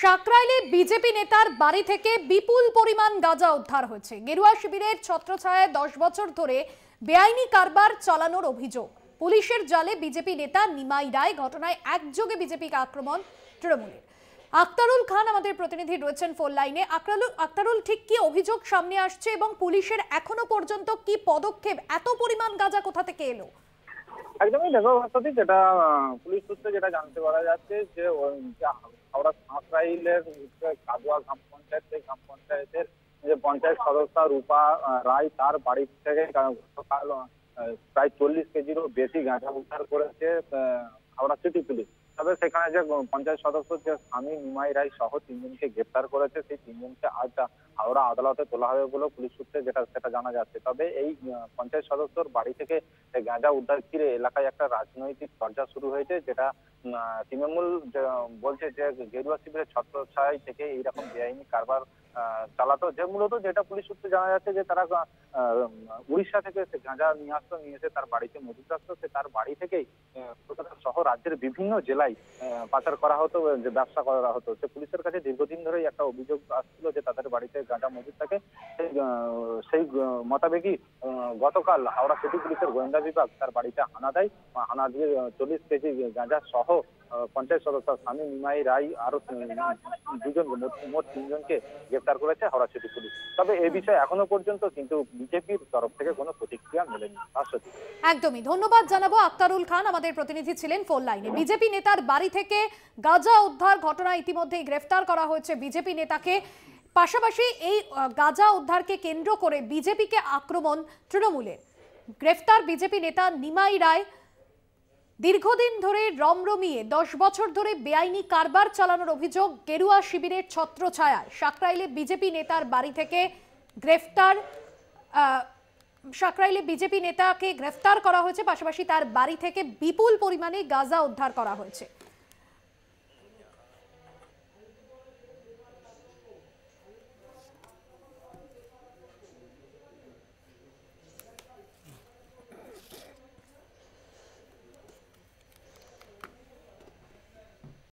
সাকরাইলে BJP নেতার বাড়ি থেকে বিপুল পরিমাণ গাঁজা উদ্ধার হয়েছে। গেরুয়া শিবিরের ছত্রছায়ায় 10 বছর ধরে বেআইনি কারবার চালানোর অভিযোগ। পুলিশের জালে বিজেপি নেতা নিমাই রায়। ঘটনায় একযোগে বিজেপিকে আক্রমণ তৃণমূলের। আক্তারুল খান আমাদের প্রতিনিধি রয়েছেন ফোন লাইনে। আক্তারুল, ঠিক কি অভিযোগ সামনে আসছে এবং পুলিশের এখনো পর্যন্ত কি পদক্ষেপ? এত পরিমাণ গাঁজা কোথা থেকে এলো? একদমই দেখো ভাস্বতী, যেটা পুলিশ সূত্রে যেটা জানতে পারা যাচ্ছে যে হাওড়া সাকরাইলের কাদুয়া গ্রাম পঞ্চায়েত, সেই গ্রাম পঞ্চায়েতের যে পঞ্চায়েত সদস্য রূপা রায়, তার বাড়ি থেকে গতকাল প্রায় 40 কেজিরও বেশি গাঁজা উদ্ধার করেছে হাওড়া সিটি পুলিশ। তবে সেখানে যে পঞ্চায়েত সদস্য যে স্বামী নিমাই রায় সহ 3 জনকে গ্রেপ্তার করেছে, সেই 3 জনকে আজ হাওড়া আদালতে তোলা হবে বলে পুলিশ সূত্রে সেটা জানা যাচ্ছে। তবে এই পঞ্চায়েত সদস্যর বাড়ি থেকে গাঁজা উদ্ধার ঘিরে এলাকায় একটা রাজনৈতিক চর্চা শুরু হয়েছে, যেটা তৃণমূল বলছে যে গেরুয়া শিবিরের ছত্রছায়ায় থেকে এইরকম বেআইনি কারবার চালাতো। যে মূলত যেটা পুলিশ সূত্রে জানা যাচ্ছে যে তারা উড়িষ্যা থেকে সে গাঁজা নিয়ে এসে তার বাড়িতে মজুত রাখতো। সে তার বাড়ি থেকেই কলকাতা সহ রাজ্যের বিভিন্ন জেলায় পাচার করা হতো, যে ব্যবসা করা হতো। সে পুলিশের কাছে দীর্ঘদিন ধরেই একটা অভিযোগ আসছিল যে তাদের বাড়িতে গাঁজা মজুত থাকে। সেই মোতাবেকই গতকাল হাওড়া সিটি পুলিশের গোয়েন্দা বিভাগ তার বাড়িতে হানা দেয়। হানা দিয়ে 40 কেজি গাঁজা সহ পঞ্চায়েত সদস্য স্বামী নিমাই রায় আরো দুজন, মোট 3 জনকে গ্রেপ্তার করেছে হাওড়া সিটি পুলিশ। তবে এই বিষয়ে এখনো পর্যন্ত কিন্তু বিজেপির তরফ থেকে কোনো প্রতিক্রিয়া মেলেনি। একদমই ধন্যবাদ জানাবো। আক্তারুল খান আমাদের প্রতিনিধি ছিলেন ফোন লাইনে। বিজেপি নেতার বাড়ি থেকে গাঁজা উদ্ধার ঘটনা ইতিমধ্যেই গ্রেফতার করা হয়েছে বিজেপি নেতাকে। পাশাপাশি এই গাঁজা উদ্ধারকে কেন্দ্র করে বিজেপিকে আক্রমণ তৃণমূলের। গ্রেফতার বিজেপি নেতা নিমাই রায়। দীর্ঘদিন ধরে রমরমিয়ে 10 বছর ধরে বেআইনি কারবার চালানোর অভিযোগ। গেরুয়া শিবিরের ছত্রছায়ায় সাকরাইলে বিজেপি নেতার বাড়ি থেকে গ্রেফতার। সাকরাইলে বিজেপি নেতাকে গ্রেফতার করা হয়েছে, পাশাপাশি তার বাড়ি থেকে বিপুল পরিমাণে গাঁজা উদ্ধার করা হয়েছে।